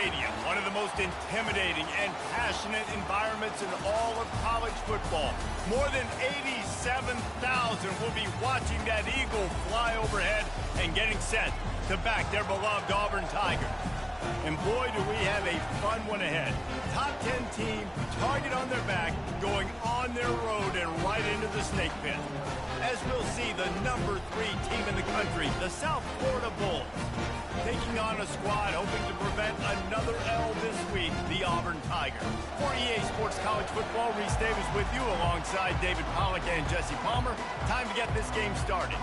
Stadium, one of the most intimidating and passionate environments in all of college football. More than 87,000 will be watching that Eagle fly overhead and getting set to back their beloved Auburn Tigers. And boy, do we have a fun one ahead. Top 10 team, target on their back, going on their road and right into the snake pit. As we'll see, the number 3 team in the country, the South Florida Bulls, taking on a squad hoping to prevent another L this week, the Auburn Tigers. For EA Sports College Football, Reese Davis with you alongside David Pollack and Jesse Palmer. Time to get this game started.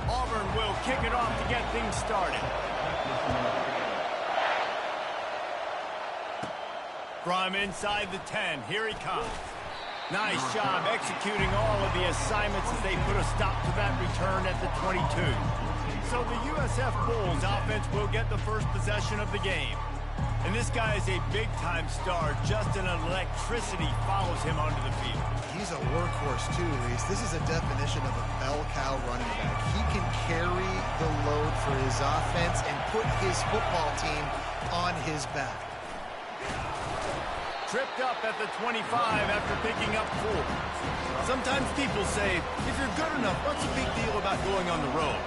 Auburn will kick it off to get things started. From inside the 10, here he comes. Nice job executing all of the assignments as they put a stop to that return at the 22. So the USF Bulls offense will get the first possession of the game. And this guy is a big-time star. Just an electricity follows him onto the field. He's a workhorse too, Reese. This is a definition of a bell cow running back. He can carry the load for his offense and put his football team on his back. Tripped up at the 25 after picking up 4. Sometimes people say, if you're good enough, what's the big deal about going on the road?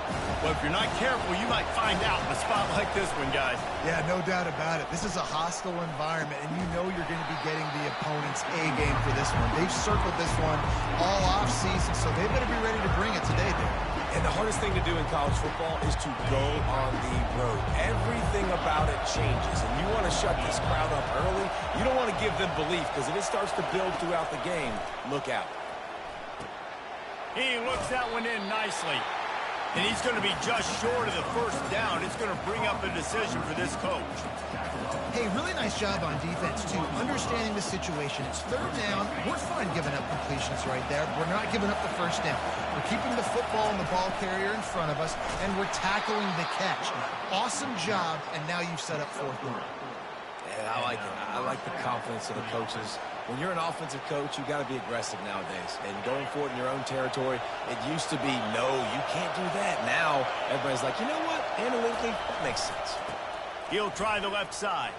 Well, if you're not careful, you might find out in a spot like this one, guys. Yeah, no doubt about it. This is a hostile environment, and you know you're going to be getting the opponent's A game for this one. They've circled this one all off-season, so they better be ready to bring it today, Dave. And the hardest thing to do in college football is to go on the road. Everything about it changes, and you want to shut this crowd up early. You don't want to give them belief, because if it starts to build throughout the game, look out. He looks that one in nicely. And he's going to be just short of the first down. It's going to bring up a decision for this coach. Hey, really nice job on defense, too. Understanding the situation. It's third down. We're fine giving up completions right there. We're not giving up the first down. We're keeping the football and the ball carrier in front of us, and we're tackling the catch. Awesome job, and now you've set up fourth down. Yeah, I like it. I like the confidence of the coaches. When you're an offensive coach, you got to be aggressive nowadays. And going for it in your own territory, it used to be, no, you can't do that. Now, everybody's like, you know what? Analytically, that makes sense. He'll try the left side.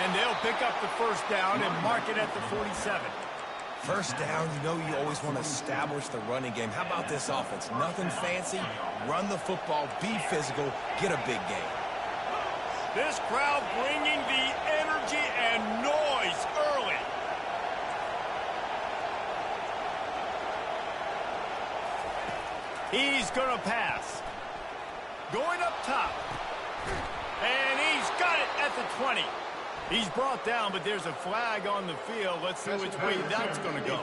And they'll pick up the first down and mark it at the 47. First down, you know you always want to establish the running game. How about this offense? Nothing fancy. Run the football, be physical, get a big game. This crowd bringing the energy and noise early. He's going to pass. Going up top. And he's got it at the 20. He's brought down, but there's a flag on the field. Let's see which way that's going to go.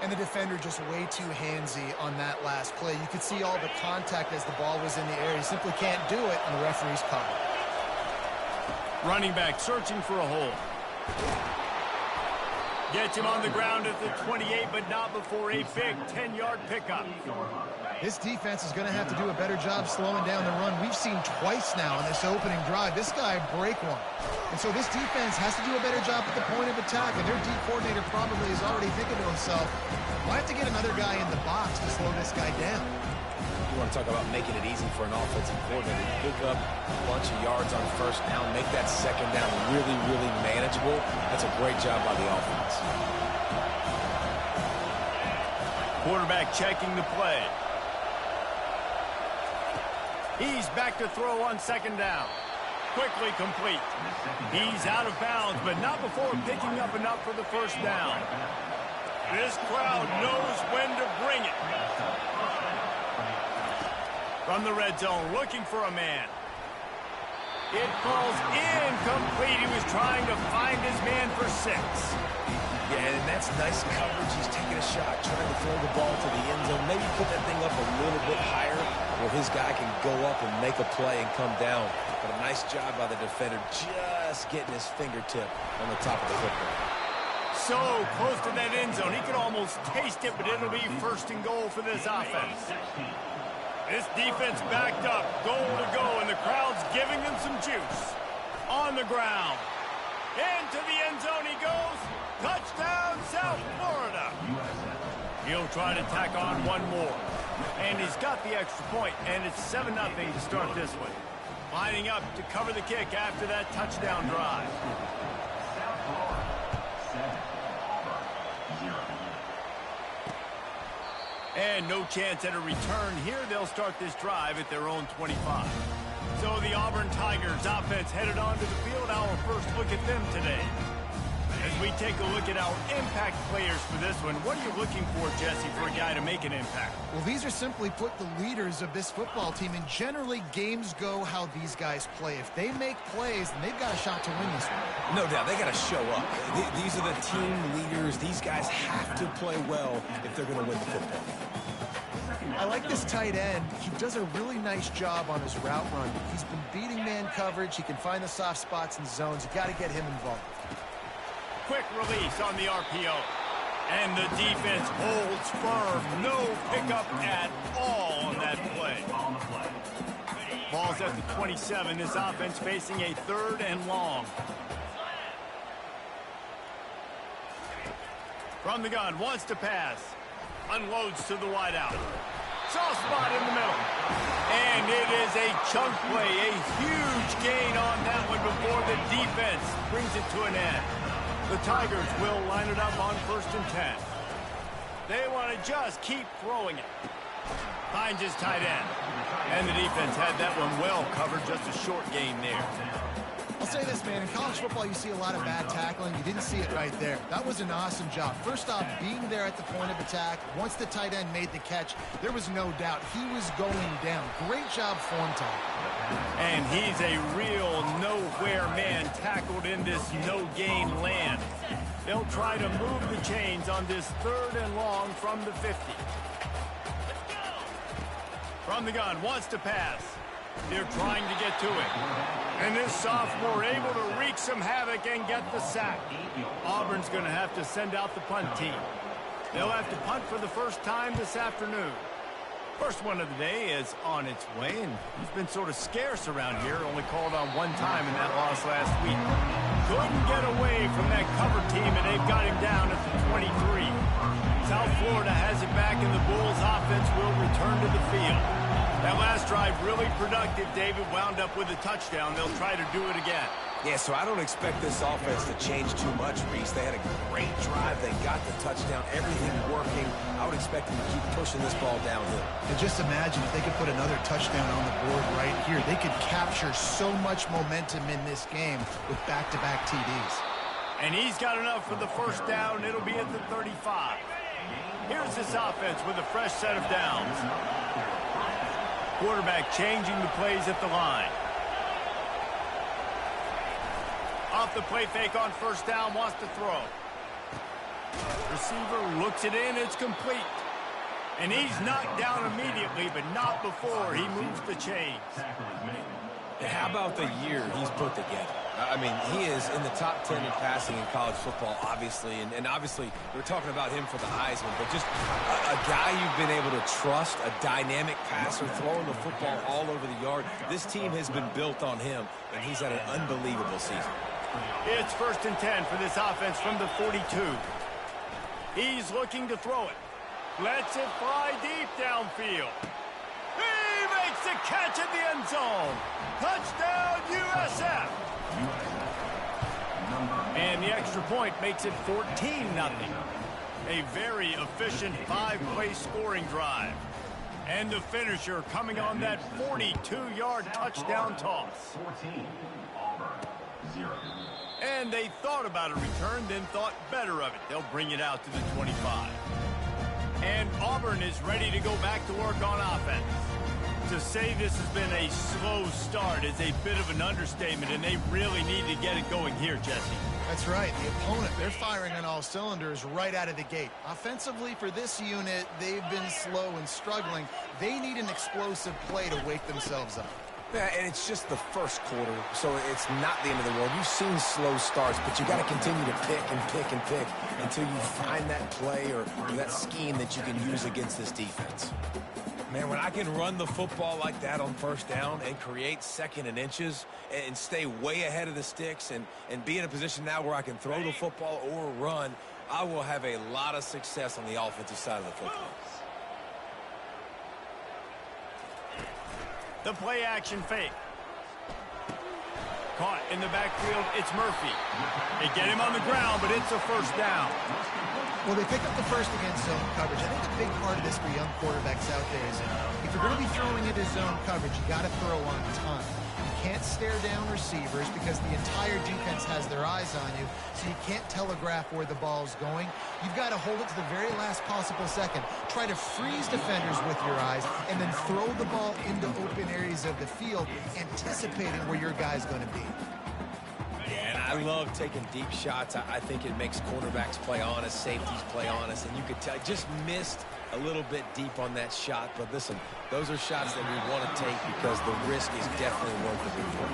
And the defender just way too handsy on that last play. You could see all the contact as the ball was in the air. He simply can't do it, and the referee's caught it. Running back searching for a hole. Gets him on the ground at the 28, but not before a big 10-yard pickup. This defense is going to have to do a better job slowing down the run. We've seen twice now in this opening drive. This guy break one. And so this defense has to do a better job at the point of attack, and their D coordinator probably is already thinking to himself, well, I have to get another guy in the box to slow this guy down. You want to talk about making it easy for an offensive coordinator. Pick up a bunch of yards on first down, make that second down really, really manageable. That's a great job by the offense. Quarterback checking the play. He's back to throw on second down. Quickly complete. He's out of bounds, but not before picking up enough for the first down. This crowd knows when to bring it. From the red zone, looking for a man. It falls incomplete. He was trying to find his man for 6. Yeah, and that's nice coverage. He's taking a shot, trying to throw the ball to the end zone. Maybe put that thing up a little bit higher where his guy can go up and make a play and come down. But a nice job by the defender just getting his fingertip on the top of the football. So close to that end zone. He could almost taste it, but it'll be first and goal for this offense. This defense backed up, goal to go, and the crowd's giving them some juice. On the ground. Into the end zone he goes. Touchdown, South Florida. He'll try to tack on one more. And he's got the extra point, and it's 7-0 to start this one. Lining up to cover the kick after that touchdown drive. And no chance at a return here. They'll start this drive at their own 25. So the Auburn Tigers offense headed onto the field. Our first look at them today. As we take a look at our impact players for this one, what are you looking for, Jesse, for a guy to make an impact? Well, these are simply put the leaders of this football team, and generally games go how these guys play. If they make plays, then they've got a shot to win this one. No doubt, they got to show up. These are the team leaders. These guys have to play well if they're going to win the football. I like this tight end. He does a really nice job on his route run. He's been beating man coverage. He can find the soft spots and zones. You got to get him involved. Quick release on the RPO. And the defense holds firm. No pickup at all on that play. Ball's at the 27. This offense facing a 3rd and long. From the gun, wants to pass. Unloads to the wideout. Soft spot in the middle. And it is a chunk play. A huge gain on that one before the defense brings it to an end. The Tigers will line it up on 1st and 10. They want to just keep throwing it. Finds his tight end. And the defense had that one well covered. Just a short gain there. I'll say this, man. In college football, you see a lot of bad tackling. You didn't see it right there. That was an awesome job. First off, being there at the point of attack. Once the tight end made the catch, there was no doubt he was going down. Great job form time. And he's a real nowhere man tackled in this no-gain land. They'll try to move the chains on this 3rd and long from the 50. From the gun, wants to pass. They're trying to get to it. And this sophomore able to wreak some havoc and get the sack. Auburn's going to have to send out the punt team. They'll have to punt for the first time this afternoon. First one of the day is on its way, and he's been sort of scarce around here. Only called on one time in that loss last week. Couldn't get away from that cover team, and they've got him down at the 23. South Florida has it back, and the Bulls offense will return to the field. That last drive really productive. David wound up with a touchdown. They'll try to do it again. Yeah, so I don't expect this offense to change too much, Reese. They had a great drive. They got the touchdown. Everything working. I would expect them to keep pushing this ball downhill. And just imagine if they could put another touchdown on the board right here. They could capture so much momentum in this game with back-to-back TDs. And he's got enough for the first down. It'll be at the 35. Here's this offense with a fresh set of downs. Quarterback changing the plays at the line. Off the play fake on first down, wants to throw. Receiver looks it in, it's complete. And he's knocked down immediately, but not before he moves the chains. How about the year he's put together? I mean, he is in the top 10 in passing in college football, obviously. And obviously, we're talking about him for the Heisman. But just a guy you've been able to trust, a dynamic passer, throwing the football all over the yard. This team has been built on him, and he's had an unbelievable season. It's 1st and 10 for this offense from the 42. He's looking to throw it. Lets it fly deep downfield. He makes the catch at the end zone. Touchdown, USF. And the extra point makes it 14-0. A very efficient 5-play scoring drive. And the finisher coming on that 42-yard touchdown toss. And they thought about a return, then thought better of it. They'll bring it out to the 25. And Auburn is ready to go back to work on offense. To say this has been a slow start is a bit of an understatement, and they really need to get it going here, Jesse. That's right. The opponent, they're firing on all cylinders right out of the gate. Offensively, for this unit, they've been slow and struggling. They need an explosive play to wake themselves up. Yeah, and it's just the first quarter, so it's not the end of the world. You've seen slow starts, but you got to continue to pick and pick and pick until you find that play or that scheme that you can use against this defense. Man, when I can run the football like that on first down and create 2nd and inches and stay way ahead of the sticks and be in a position now where I can throw the football or run, I will have a lot of success on the offensive side of the football. The play action fake. Caught in the backfield, it's Murphy. They get him on the ground, but it's a first down. Well, they pick up the first against zone coverage. I think a big part of this for young quarterbacks out there is if you're going to be throwing into zone coverage, you got to throw on time. You can't stare down receivers because the entire defense has their eyes on you, so you can't telegraph where the ball's going. You've got to hold it to the very last possible second. Try to freeze defenders with your eyes and then throw the ball into open areas of the field, anticipating where your guy's going to be. Yeah, and I love taking deep shots. I think it makes cornerbacks play honest, safeties play honest, and you could tell just missed a little bit deep on that shot. But listen, those are shots that we want to take because the risk is definitely worth the reward.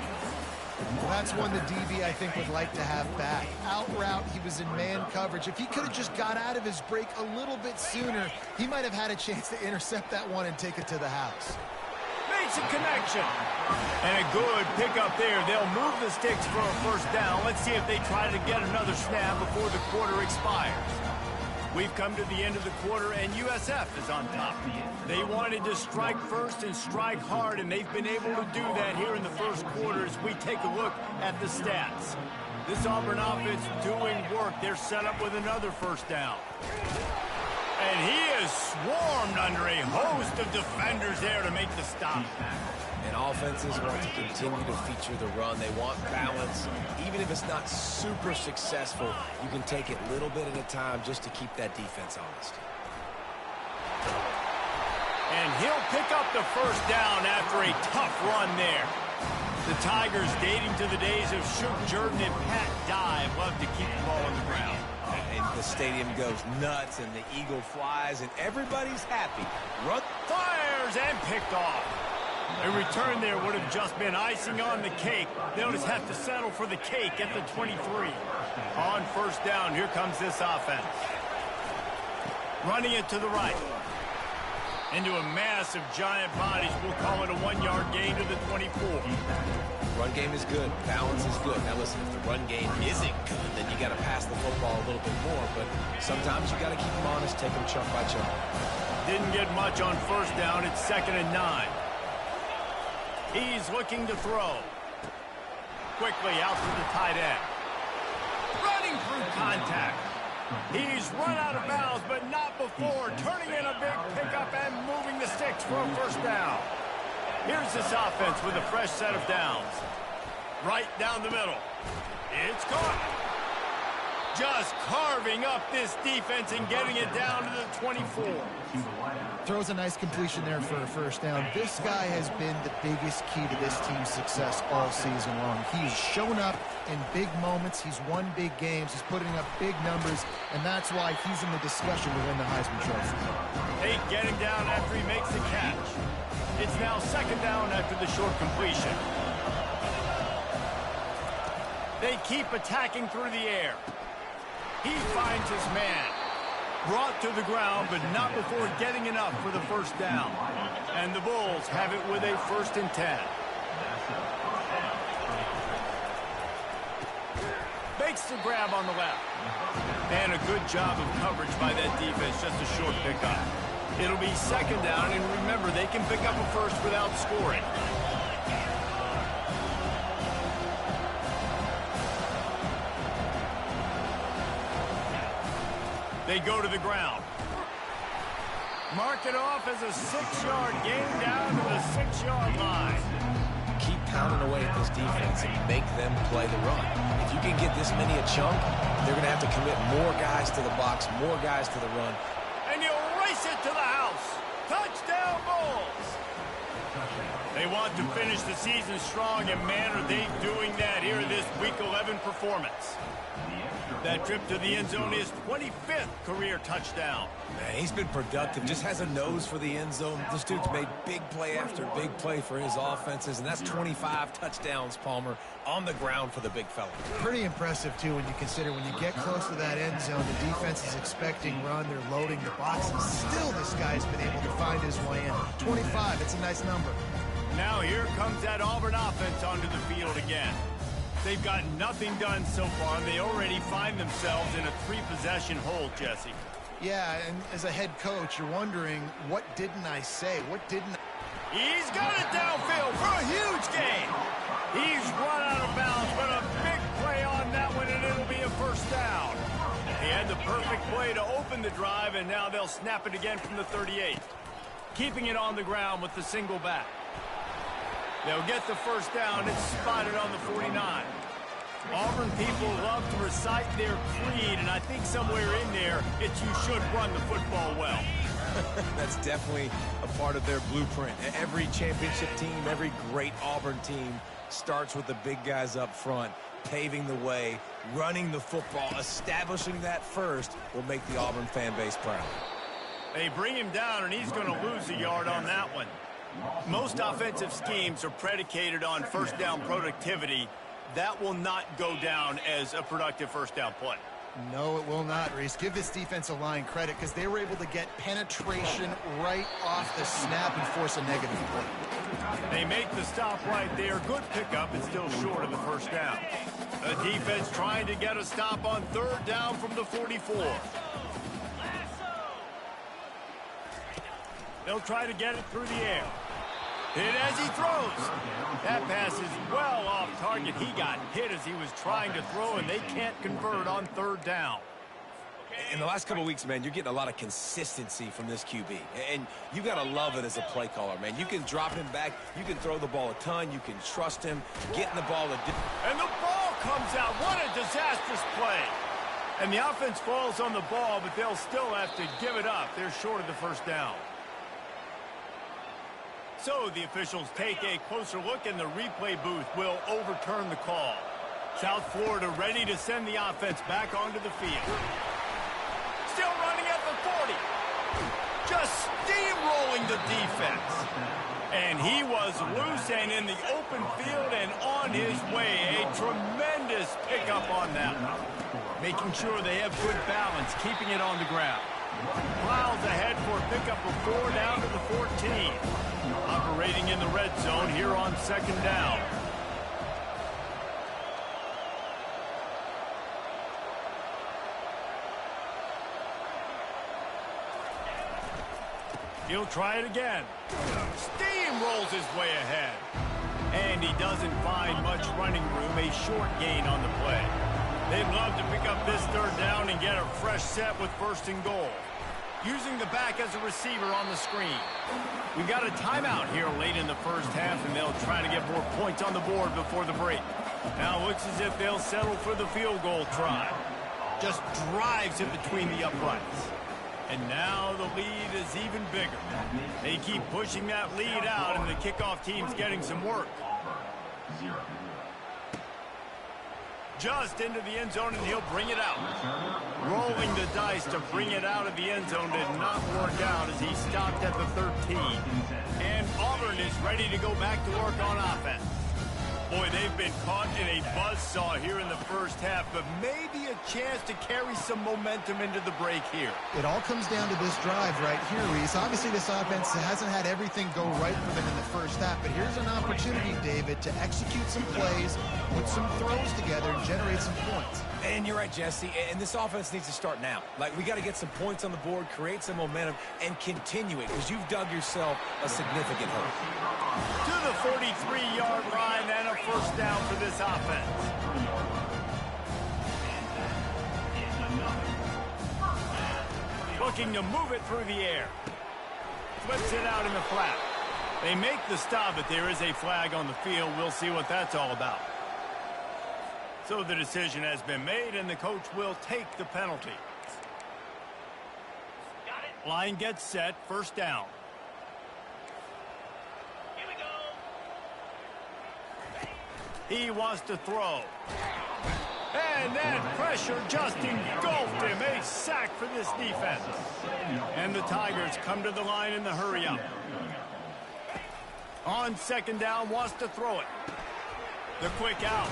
Well, that's one the DB, I think, would like to have back. Out route, he was in man coverage. If he could have just got out of his break a little bit sooner, he might have had a chance to intercept that one and take it to the house. Makes a connection. And a good pickup there. They'll move the sticks for a first down. Let's see if they try to get another snap before the quarter expires. We've come to the end of the quarter, and USF is on top. They wanted to strike first and strike hard, and they've been able to do that here in the first quarter as we take a look at the stats. This Auburn offense doing work. They're set up with another first down. And he is swarmed under a host of defenders there to make the stop. And offenses want to continue to feature the run. They want balance. Even if it's not super successful, you can take it little bit at a time just to keep that defense honest. And he'll pick up the first down after a tough run there. The Tigers, dating to the days of Shook Jordan and Pat Dye, love to keep the ball on the ground. And the stadium goes nuts, and the eagle flies, and everybody's happy. Run, fires, and picked off. A return there would have just been icing on the cake. They'll just have to settle for the cake at the 23. On first down, here comes this offense. Running it to the right. Into a mass of giant bodies. We'll call it a 1-yard gain to the 24. Run game is good. Balance is good. Now listen, if the run game isn't good, then you got to pass the football a little bit more. But sometimes you got to keep them honest, take them chunk by chunk. Didn't get much on first down. It's 2nd and 9. He's looking to throw. Quickly out to the tight end. Running through contact. He's run out of bounds, but not before. Turning in a big pickup and moving the sticks for a first down. Here's this offense with a fresh set of downs. Right down the middle. It's caught. Just carving up this defense and getting it down to the 24. Throws a nice completion there for a first down. This guy has been the biggest key to this team's success all season long. He's shown up in big moments. He's won big games. He's putting up big numbers, and that's why he's in the discussion to win the Heisman Trophy. Tate getting down after he makes the catch. It's now 2nd down after the short completion. They keep attacking through the air. He finds his man. Brought to the ground, but not before getting enough for the first down. And the Bulls have it with a 1st and 10. Makes the grab on the left. And a good job of coverage by that defense, just a short pickup. It'll be 2nd down, and remember, they can pick up a first without scoring. They go to the ground. Mark it off as a 6-yard gain down to the 6-yard line. Keep pounding away at this defense and make them play the run. If you can get this many a chunk, they're going to have to commit more guys to the box, more guys to the run. And you'll race it to the house. Touchdown, Bulls. They want to finish the season strong, and man, are they doing that here in this Week 11 performance. That trip to the end zone is 25th career touchdown. Man, he's been productive, just has a nose for the end zone. This dude's made big play after big play for his offenses, and that's 25 touchdowns, Palmer, on the ground for the big fella. Pretty impressive, too, when you consider when you get close to that end zone, the defense is expecting run, they're loading the boxes. Still, this guy's been able to find his way in. 25, it's a nice number. Now here comes that Auburn offense onto the field again. They've got nothing done so far, and they already find themselves in a 3-possession hole, Jesse. Yeah, and as a head coach, you're wondering, what didn't I say? What didn't I... He's got it downfield for a huge gain. He's run out of bounds, but a big play on that one, and it'll be a first down. He had the perfect play to open the drive, and now they'll snap it again from the 38. Keeping it on the ground with the single back. They'll get the first down. It's spotted on the 49. Auburn people love to recite their creed, and I think somewhere in there it's you should run the football well. That's definitely a part of their blueprint. Every championship team, every great Auburn team starts with the big guys up front, paving the way, running the football, establishing that first will make the Auburn fan base proud. They bring him down, and he's going to lose a yard on that one. Most offensive schemes are predicated on first down productivity. That will not go down as a productive first down play. No, it will not, Reese. Give this defensive line credit because they were able to get penetration right off the snap and force a negative play. They make the stop right there. Good pickup. It's still short of the first down. The defense trying to get a stop on third down from the 44. They'll try to get it through the air. Hit as he throws. That pass is well off target. He got hit as he was trying to throw, and they can't convert on third down. In the last couple of weeks, man, you're getting a lot of consistency from this QB. And you got to love it as a play caller, man. You can drop him back. You can throw the ball a ton. You can trust him. Getting the ball. And the ball comes out. What a disastrous play. And the offense falls on the ball, but they'll still have to give it up. They're short of the first down. So the officials take a closer look, and the replay booth will overturn the call. South Florida ready to send the offense back onto the field. Still running at the 40. Just steamrolling the defense. And he was loose and in the open field and on his way. A tremendous pickup on that one. Making sure they have good balance, keeping it on the ground. Plows ahead for a pickup of 4 down to the 14. Operating in the red zone here on second down. He'll try it again. Steamrolls his way ahead. And he doesn't find much running room. A short gain on the play. They'd love to pick up this third down and get a fresh set with first and goal. Using the back as a receiver on the screen. We've got a timeout here late in the first half, and they'll try to get more points on the board before the break. Now it looks as if they'll settle for the field goal try. Just drives it between the uprights. And now the lead is even bigger. They keep pushing that lead out, and the kickoff team's getting some work. Just into the end zone, and he'll bring it out. Rolling the dice to bring it out of the end zone did not work out as he stopped at the 13. And Auburn is ready to go back to work on offense. Boy, they've been caught in a buzzsaw here in the first half, but maybe a chance to carry some momentum into the break here. It all comes down to this drive right here, Reese. Obviously, this offense hasn't had everything go right for them in the first half, but here's an opportunity, David, to execute some plays, put some throws together, and generate some points. And you're right, Jesse, and this offense needs to start now. Like, we got to get some points on the board, create some momentum, and continue it, because you've dug yourself a significant hole. To the 43-yard line and a first down for this offense. Looking to move it through the air. Flips it out in the flat. They make the stop, but there is a flag on the field. We'll see what that's all about. So the decision has been made, and the coach will take the penalty. Line gets set, first down. Here we go. He wants to throw. And that pressure just engulfed him. A sack for this defense. And the Tigers come to the line in the hurry-up. On second down, wants to throw it. The quick out.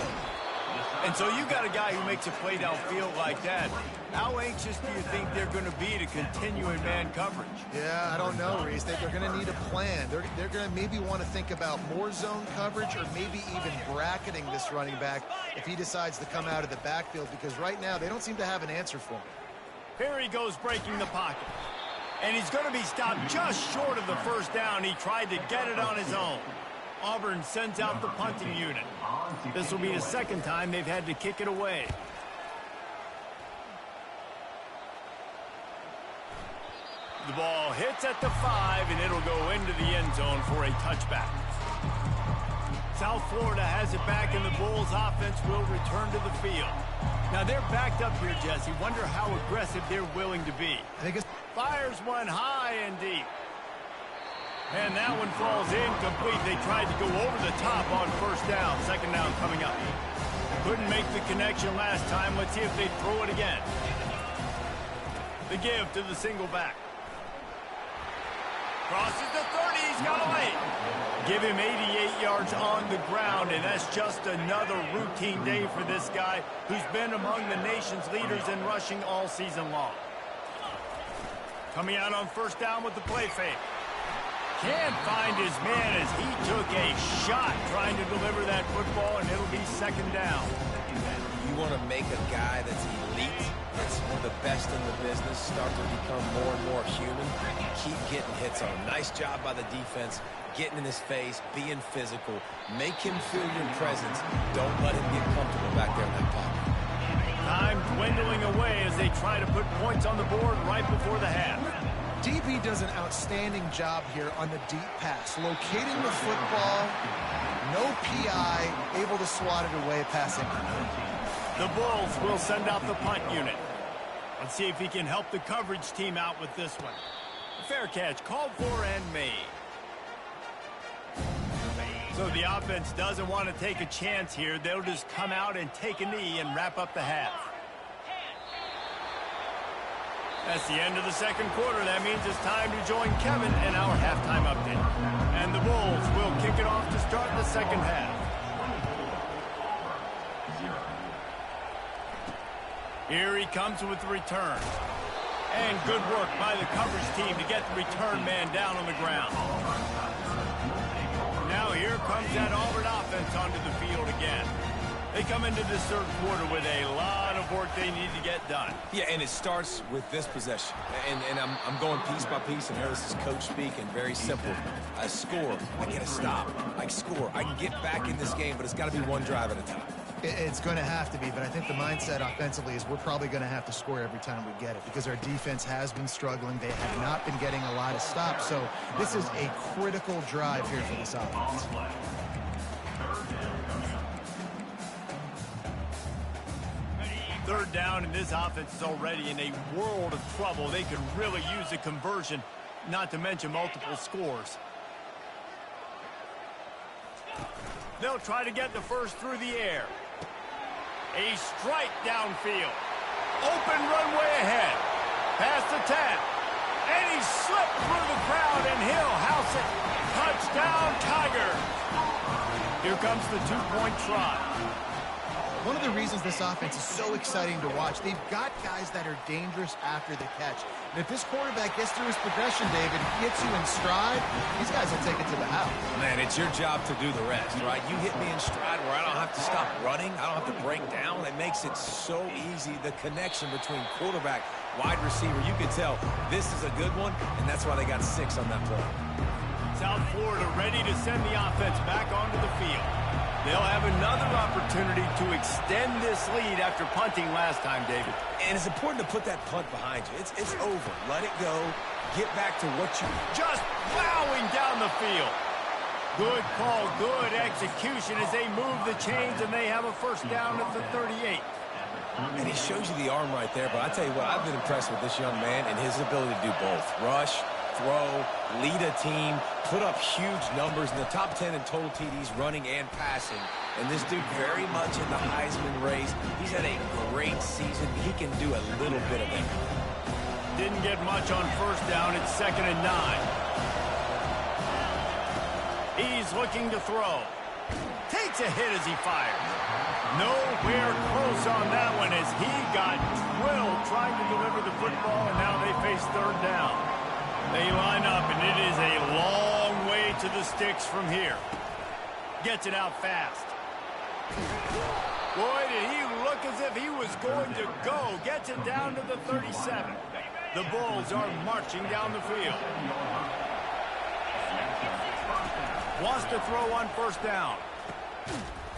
And so you got a guy who makes a play downfield like that. How anxious do you think they're going to be to continue in man coverage? Yeah, I don't know, Reese. They're going to need a plan. They're going to maybe want to think about more zone coverage or maybe even bracketing this running back if he decides to come out of the backfield, because right now they don't seem to have an answer for him. Here he goes breaking the pocket. And he's going to be stopped just short of the first down. He tried to get it on his own. Auburn sends out the punting unit. This will be the second time they've had to kick it away. The ball hits at the 5, and it'll go into the end zone for a touchback. South Florida has it back, and the Bulls offense will return to the field. Now they're backed up here, Jesse. Wonder how aggressive they're willing to be. I think it's Fires one high and deep. And that one falls incomplete. They tried to go over the top on first down. Second down coming up. Couldn't make the connection last time. Let's see if they throw it again. The give to the single back. Crosses the 30. He's got away. Give him 88 yards on the ground, and that's just another routine day for this guy who's been among the nation's leaders in rushing all season long. Coming out on first down with the play fake. Can't find his man as he took a shot trying to deliver that football, and it'll be second down. You want to make a guy that's elite, that's one of the best in the business, start to become more and more human. Keep getting hits on him. Nice job by the defense, getting in his face, being physical. Make him feel your presence. Don't let him get comfortable back there in that pocket. Time dwindling away as they try to put points on the board right before the half. DB does an outstanding job here on the deep pass, locating the football, no PI, able to swat it away, passing. The Bulls will send out the punt unit. Let's see if he can help the coverage team out with this one. Fair catch, called for and made. So the offense doesn't want to take a chance here. They'll just come out and take a knee and wrap up the half. That's the end of the second quarter. That means it's time to join Kevin in our halftime update. And the Bulls will kick it off to start the second half. Here he comes with the return. And good work by the coverage team to get the return man down on the ground. Now here comes that Auburn offense onto the field again. They come into this third quarter with a lot of work they need to get done. Yeah, and it starts with this possession. And I'm going piece by piece, and here this is coach speaking. Very simple. I score. I get a stop. I score. I can get back in this game, but it's got to be one drive at a time. It's going to have to be, but I think the mindset offensively is we're probably going to have to score every time we get it because our defense has been struggling. They have not been getting a lot of stops, so this is a critical drive here for this offense. Third down, and this offense is already in a world of trouble. They could really use a conversion, not to mention multiple scores. They'll try to get the first through the air. A strike downfield. Open runway ahead. Past the 10. And he slipped through the crowd, and he'll house it. Touchdown, Tigers. Here comes the two-point try. One of the reasons this offense is so exciting to watch, they've got guys that are dangerous after the catch. And if this quarterback gets through his progression, David, gets you in stride, these guys will take it to the house. Man, it's your job to do the rest, right? You hit me in stride where I don't have to stop running. I don't have to break down. It makes it so easy. The connection between quarterback, wide receiver, you can tell this is a good one, and that's why they got 6 on that play. South Florida ready to send the offense back onto the field. They'll have another opportunity to extend this lead after punting last time, David. And it's important to put that punt behind you. It's over. Let it go. Get back to what you... Just plowing down the field. Good call, good execution as they move the chains, and they have a first down at the 38. And he shows you the arm right there, but I tell you what, I've been impressed with this young man and his ability to do both. Rush, throw, lead a team, put up huge numbers in the top 10 in total TDs, running and passing. And this dude very much in the Heisman race. He's had a great season. He can do a little bit of it. Didn't get much on first down. It's 2nd and 9. He's looking to throw. Takes a hit as he fires. Nowhere close on that one as he got drilled trying to deliver the football, and now they face third down. They line up, and it is a long way to the sticks from here. Gets it out fast. Boy, did he look as if he was going to go. Gets it down to the 37. The Bulls are marching down the field. Wants to throw on first down.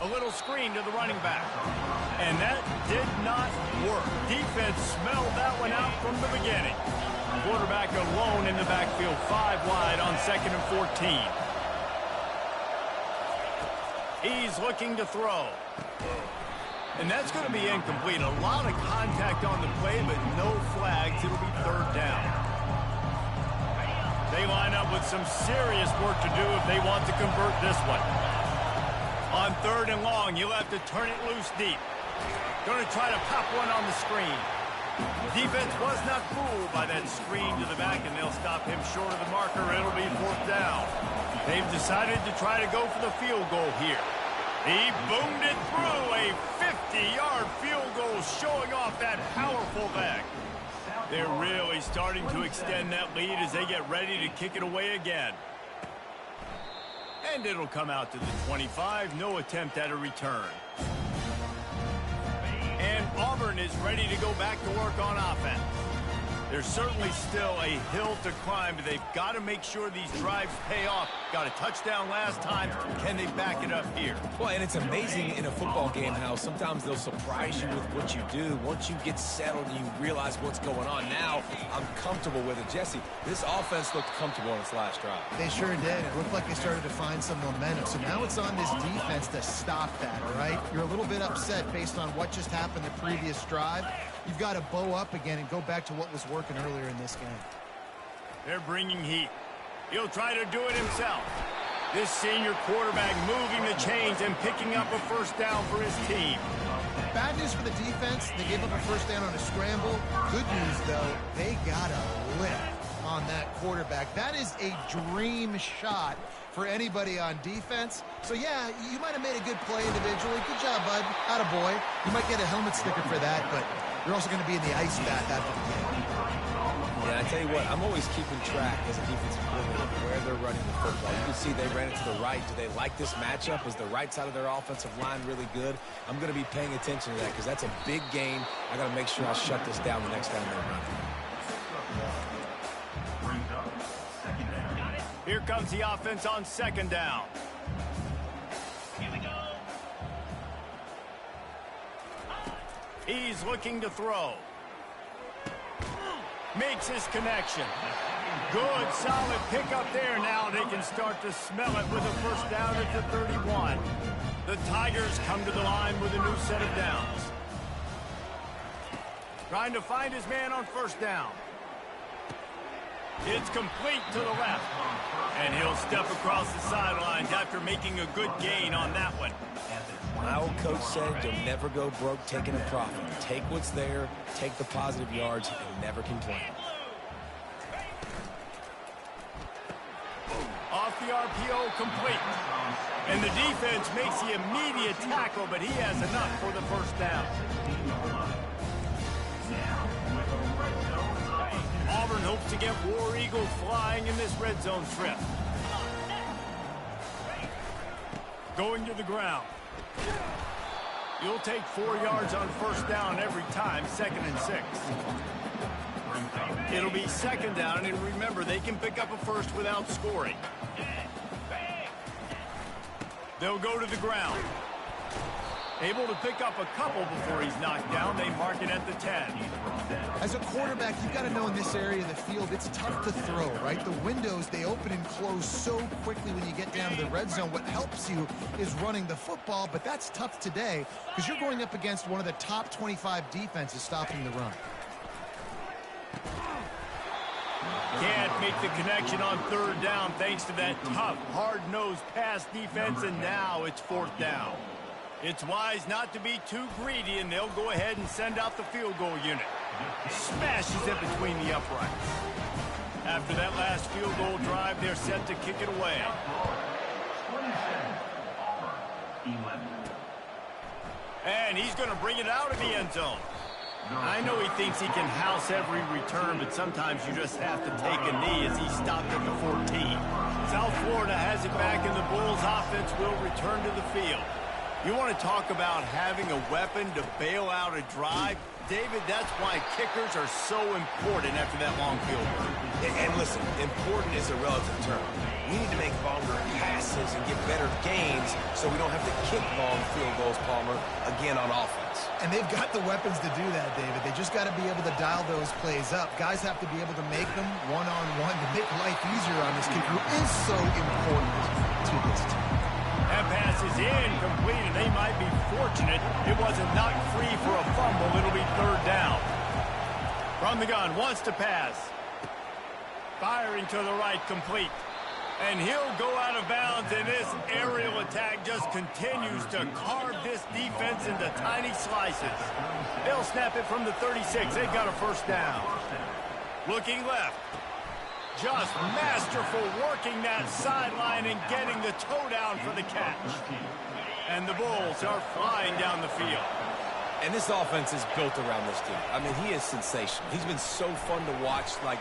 A little screen to the running back. And that did not work. Defense smelled that one out from the beginning. Quarterback alone in the backfield, 5 wide on 2nd and 14. He's looking to throw. And that's going to be incomplete. A lot of contact on the play, but no flags. It'll be 3rd down. They line up with some serious work to do if they want to convert this one. On 3rd and long, you'll have to turn it loose deep. Going to try to pop one on the screen. Defense was not fooled by that screen to the back, and they'll stop him short of the marker. It'll be 4th down. They've decided to try to go for the field goal here. He boomed it through. A 50-yard field goal showing off that powerful leg. They're really starting to extend that lead as they get ready to kick it away again. And it'll come out to the 25. No attempt at a return. And Auburn is ready to go back to work on offense. There's certainly still a hill to climb, but they've got to make sure these drives pay off. Got a touchdown last time. Can they back it up here? Well, and it's amazing in a football game how sometimes they'll surprise you with what you do. Once you get settled and you realize what's going on, now I'm comfortable with it. Jesse, this offense looked comfortable on its last drive. They sure did. It looked like they started to find some momentum. So now it's on this defense to stop that, all right? You're a little bit upset based on what just happened the previous drive. You've got to bow up again and go back to what was working earlier in this game. They're bringing heat. He'll try to do it himself. This senior quarterback moving the chains and picking up a 1st down for his team. Bad news for the defense. They gave up a 1st down on a scramble. Good news, though, they got a lift on that quarterback. That is a dream shot for anybody on defense. So, yeah, you might have made a good play individually. Good job, bud. Attaboy. You might get a helmet sticker for that, but you're also going to be in the ice bath after the game. Yeah, I tell you what, I'm always keeping track as a defensive coordinator where they're running the football. You can see they ran it to the right. Do they like this matchup? Is the right side of their offensive line really good? I'm going to be paying attention to that because that's a big game. I got to make sure I shut this down the next time they run it. Here comes the offense on 2nd down. Here we go. He's looking to throw. Makes his connection. Good, solid pickup there. Now they can start to smell it with a 1st down at the 31. The Tigers come to the line with a new set of downs. Trying to find his man on 1st down. It's complete to the left. And he'll step across the sidelines after making a good gain on that one. My old coach said you'll never go broke taking a profit. Take what's there, take the positive yards, and never complain. Off the RPO, complete. And the defense makes the immediate tackle, but he has enough for the 1st down. Auburn hopes to get War Eagle flying in this red zone trip. Going to the ground. You'll take 4 yards on 1st down every time, 2nd and 6. It'll be 2nd down, and remember, they can pick up a 1st without scoring. They'll go to the ground. Able to pick up a couple before he's knocked down. They mark it at the 10. As a quarterback, you've got to know in this area of the field, it's tough to throw, right? The windows, they open and close so quickly when you get down to the red zone. What helps you is running the football, but that's tough today because you're going up against one of the top 25 defenses stopping the run. Can't make the connection on 3rd down thanks to that tough, hard-nosed pass defense, and now it's 4th down. It's wise not to be too greedy, and they'll go ahead and send out the field goal unit. Smashes it between the uprights. After that last field goal drive, they're set to kick it away. And he's going to bring it out of the end zone. I know he thinks he can house every return, but sometimes you just have to take a knee as he stopped at the 14. South Florida has it back, and the Bulls offense will return to the field. You want to talk about having a weapon to bail out a drive? David, that's why kickers are so important after that long field goal. And listen, important is a relative term. We need to make longer passes and get better gains so we don't have to kick long field goals, Palmer, again on offense. And they've got the weapons to do that, David. They just got to be able to dial those plays up. Guys have to be able to make them one-on-one to make life easier on this kicker, who is so important to this team. That pass is incomplete, and they might be fortunate it wasn't knocked free for a fumble. It'll be third down. From the gun, wants to pass. Firing to the right, complete. And he'll go out of bounds, and this aerial attack just continues to carve this defense into tiny slices. They'll snap it from the 36. They've got a first down. Looking left. Just masterful working that sideline and getting the toe down for the catch. And the Bulls are flying down the field. And this offense is built around this team. I mean, he is sensational. He's been so fun to watch, like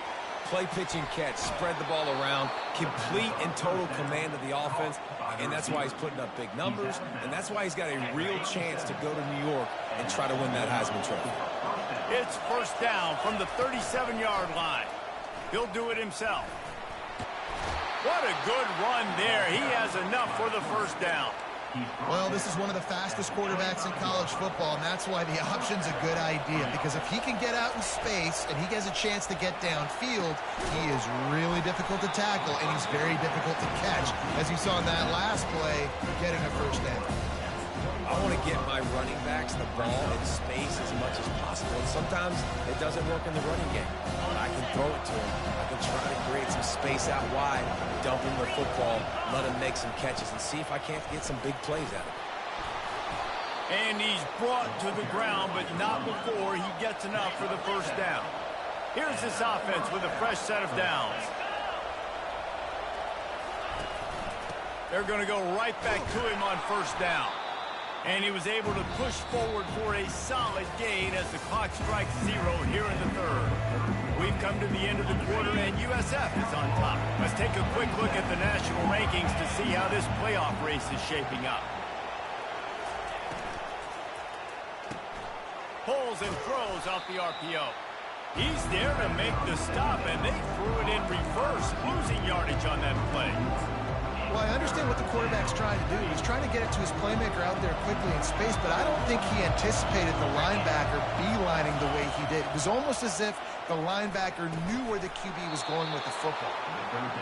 play, pitch, and catch, spread the ball around, complete and total command of the offense, and that's why he's putting up big numbers, and that's why he's got a real chance to go to New York and try to win that Heisman Trophy. It's first down from the 37-yard line. He'll do it himself. What a good run there. He has enough for the first down. Well, this is one of the fastest quarterbacks in college football, and that's why the option's a good idea, because if he can get out in space and he has a chance to get downfield, he is really difficult to tackle, and he's very difficult to catch, as you saw in that last play, getting a first down. I want to get my running backs the ball in space as much as possible, and sometimes it doesn't work in the running game. But I can throw it to him. I can try to create some space out wide, dump him the football, let him make some catches, and see if I can't get some big plays out of it. And he's brought to the ground, but not before he gets enough for the first down. Here's this offense with a fresh set of downs. They're going to go right back to him on first down. And he was able to push forward for a solid gain as the clock strikes 0 here in the third. We've come to the end of the quarter, and USF is on top. Let's take a quick look at the national rankings to see how this playoff race is shaping up. Pulls and throws off the RPO. He's there to make the stop, and they threw it in reverse, losing yardage on that play. Well, I understand what the quarterback's trying to do. He's trying to get it to his playmaker out there quickly in space, but I don't think he anticipated the linebacker beelining the way he did. It was almost as if the linebacker knew where the QB was going with the football.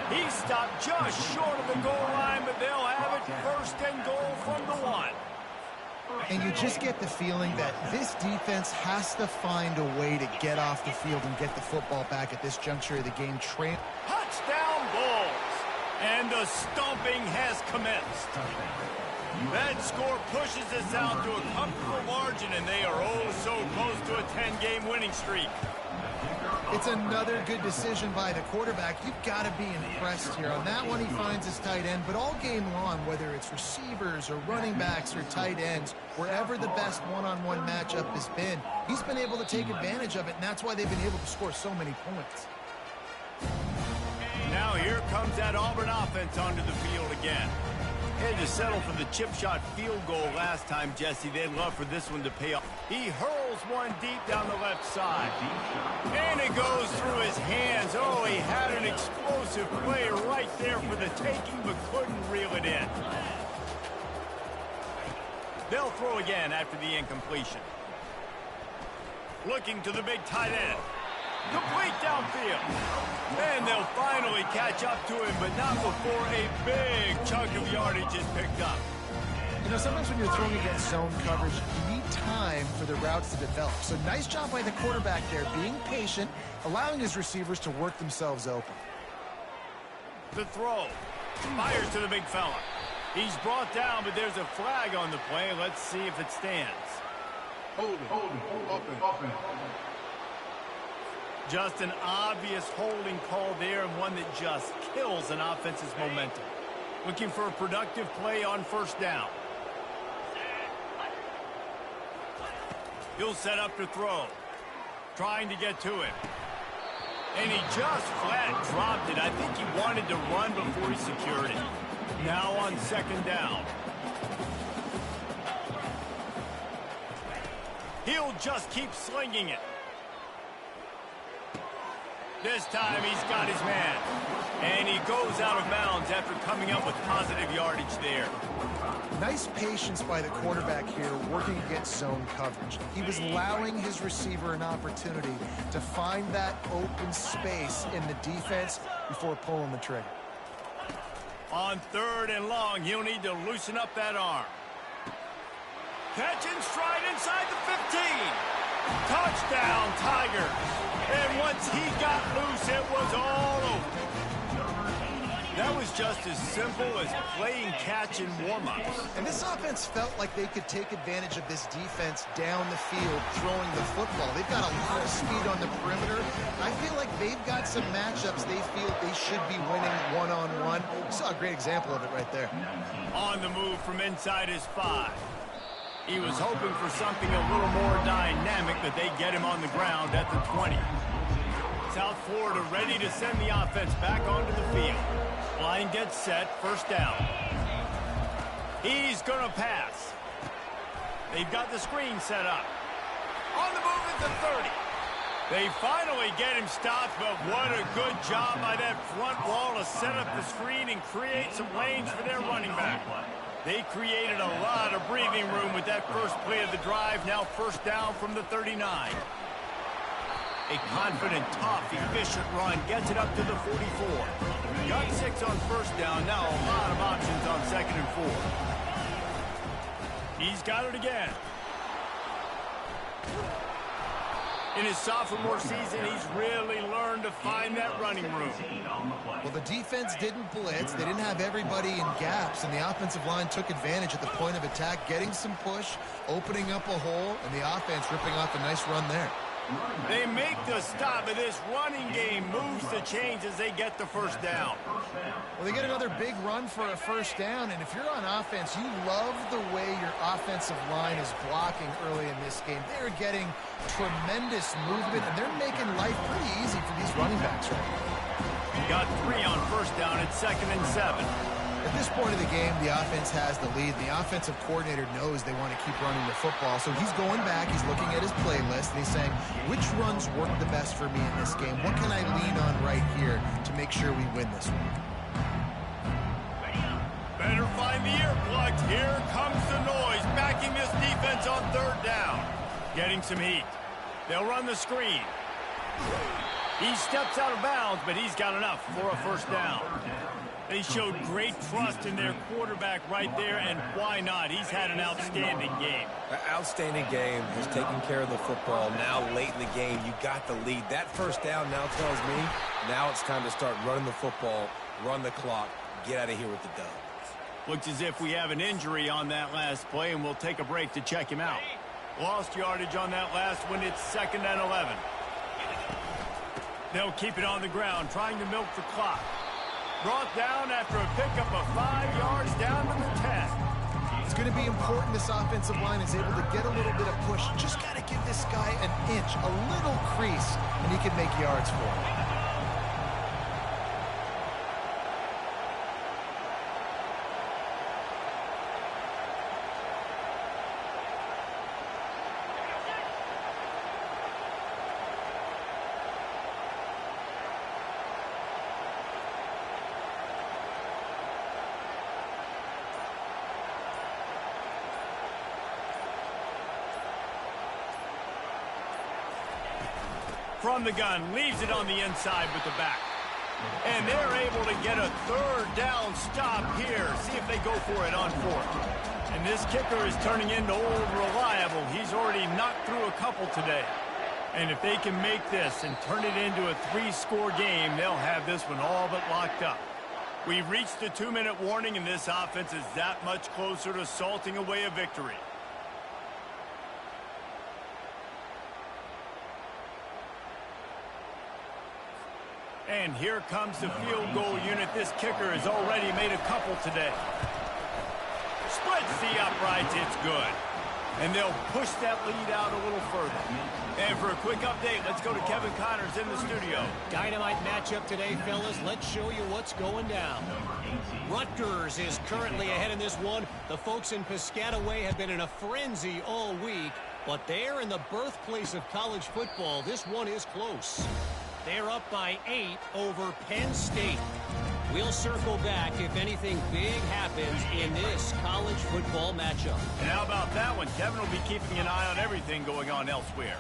He stopped just short of the goal line, but they'll have it first and goal from the 1. And you just get the feeling that this defense has to find a way to get off the field and get the football back at this juncture of the game. Touchdown, Bulls! And the stomping has commenced. That score pushes us out to a comfortable margin, and they are oh so close to a 10-game winning streak. It's another good decision by the quarterback. You've got to be impressed here. On that one, he finds his tight end, but all game long, whether it's receivers or running backs or tight ends, wherever the best one-on-one matchup has been, he's been able to take advantage of it, and that's why they've been able to score so many points. Now here comes that Auburn offense onto the field again. Had to settle for the chip shot field goal last time, Jesse. They'd love for this one to pay off. He hurls one deep down the left side. And it goes through his hands. Oh, he had an explosive play right there for the taking, but couldn't reel it in. They'll throw again after the incompletion. Looking to the big tight end. Complete downfield. And they'll finally catch up to him, but not before a big chunk of yardage is picked up. You know, sometimes when you're throwing against zone coverage, you need time for the routes to develop. So nice job by the quarterback there, being patient, allowing his receivers to work themselves open. The throw. Fires to the big fella. He's brought down, but there's a flag on the play. Let's see if it stands. Hold it. Just an obvious holding call there, and one that just kills an offense's momentum. Looking for a productive play on first down. He'll set up to throw. Trying to get to him. And he just flat dropped it. I think he wanted to run before he secured it. Now on second down. He'll just keep slinging it. This time he's got his man. And he goes out of bounds after coming up with positive yardage there. Nice patience by the quarterback here working against zone coverage. He was allowing his receiver an opportunity to find that open space in the defense before pulling the trigger. On 3rd and long, he'll need to loosen up that arm. Catch and stride inside the 15. Touchdown, Tigers. And once he got loose, it was all over. That was just as simple as playing catch in warm-ups. And this offense felt like they could take advantage of this defense down the field, throwing the football. They've got a lot of speed on the perimeter. I feel like they've got some matchups they feel they should be winning one-on-one. You saw a great example of it right there. On the move from inside his 5. He was hoping for something a little more dynamic, but they get him on the ground at the 20. South Florida ready to send the offense back onto the field. Line gets set, 1st down. He's going to pass. They've got the screen set up. On the move at the 30. They finally get him stopped, but what a good job by that front wall to set up the screen and create some lanes for their running back. They created a lot of breathing room with that first play of the drive. Now 1st down from the 39. A confident, tough, efficient run gets it up to the 44. Got 6 on 1st down. Now a lot of options on 2nd and 4. He's got it again. In his sophomore season, he's really learned to find that running room. Well, the defense didn't blitz. They didn't have everybody in gaps, and the offensive line took advantage at the point of attack, getting some push, opening up a hole, and the offense ripping off a nice run there. They make the stop, but this running game moves the chains as they get the 1st down. Well, they get another big run for a 1st down, and if you're on offense, you love the way your offensive line is blocking early in this game. They're getting tremendous movement, and they're making life pretty easy for these running backs right now. Got 3 on 1st down at 2nd and 7. At this point of the game, the offense has the lead. The offensive coordinator knows they want to keep running the football, so he's going back, he's looking at his playlist, and he's saying, which runs work the best for me in this game? What can I lean on right here to make sure we win this one? Better find the earplugs. Here comes the noise, backing this defense on 3rd down. Getting some heat. They'll run the screen. He steps out of bounds, but he's got enough for a 1st down. They showed great trust in their quarterback right there, and why not? He's had an outstanding game. An outstanding game. He's taking care of the football. Now, late in the game, you got the lead. That 1st down now tells me now it's time to start running the football, run the clock, get out of here with the dub. Looks as if we have an injury on that last play, and we'll take a break to check him out. Lost yardage on that last one. It's 2nd and 11. They'll keep it on the ground, trying to milk the clock. Brought down after a pickup of 5 yards down to the 10. It's going to be important this offensive line is able to get a little bit of push. Just got to give this guy an inch, a little crease, and he can make yards for it. From the gun, leaves it on the inside with the back. And they're able to get a 3rd down stop here. See if they go for it on 4th. And this kicker is turning into old reliable. He's already knocked through a couple today. And if they can make this and turn it into a 3-score game, they'll have this one all but locked up. We've reached the 2-minute warning, and this offense is that much closer to salting away a victory. And here comes the field goal unit. This kicker has already made a couple today. Splits the uprights. It's good. And they'll push that lead out a little further. And for a quick update, let's go to Kevin Connors in the studio. Dynamite matchup today, fellas. Let's show you what's going down. Rutgers is currently ahead in this one. The folks in Piscataway have been in a frenzy all week. But there in the birthplace of college football, this one is close. They're up by 8 over Penn State. We'll circle back if anything big happens in this college football matchup. And how about that one? Kevin will be keeping an eye on everything going on elsewhere.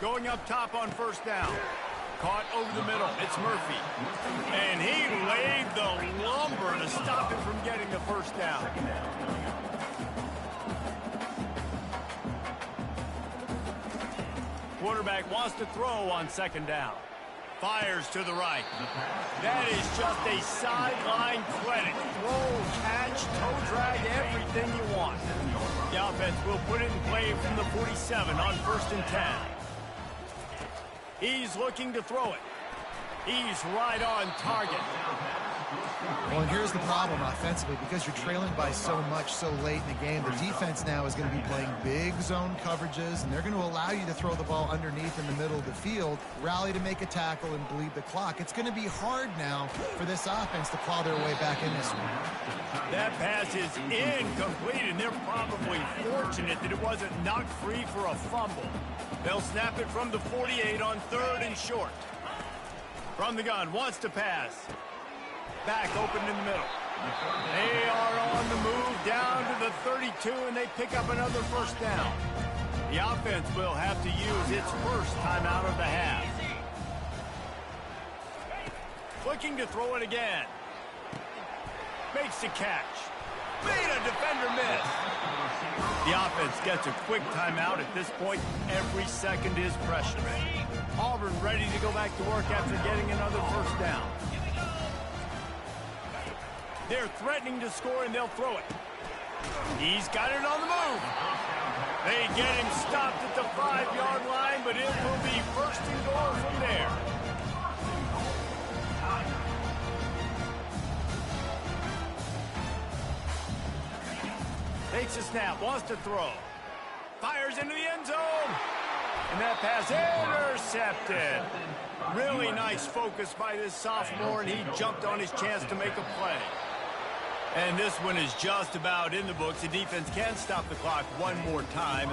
Going up top on first down. Caught over the middle. It's Murphy. And he laid the lumber to stop him from getting the first down. Quarterback wants to throw on second down. Fires to the right. That is just a sideline credit. Throw, catch, toe drag, everything you want. The offense will put it in play from the 47 on 1st and 10. He's looking to throw it. He's right on target. Well, and here's the problem offensively. Because you're trailing by so much so late in the game, the defense now is going to be playing big zone coverages, and they're going to allow you to throw the ball underneath in the middle of the field, rally to make a tackle, and bleed the clock. It's going to be hard now for this offense to claw their way back in this one. That pass is incomplete, and they're probably fortunate that it wasn't knocked free for a fumble. They'll snap it from the 48 on 3rd and short. From the gun, wants to pass. Back open in the middle. They are on the move down to the 32, and they pick up another first down. The offense will have to use its first timeout of the half. Looking to throw it again. Makes the catch. Made a defender miss. The offense gets a quick timeout at this point. Every second is precious. Auburn ready to go back to work after getting another first down. They're threatening to score, and they'll throw it. He's got it on the move. They get him stopped at the 5-yard line, but it will be 1st and goal from there. Takes a snap, wants to throw. Fires into the end zone. And that pass intercepted. Really nice focus by this sophomore, and he jumped on his chance to make a play. And this one is just about in the books. The defense can stop the clock one more time.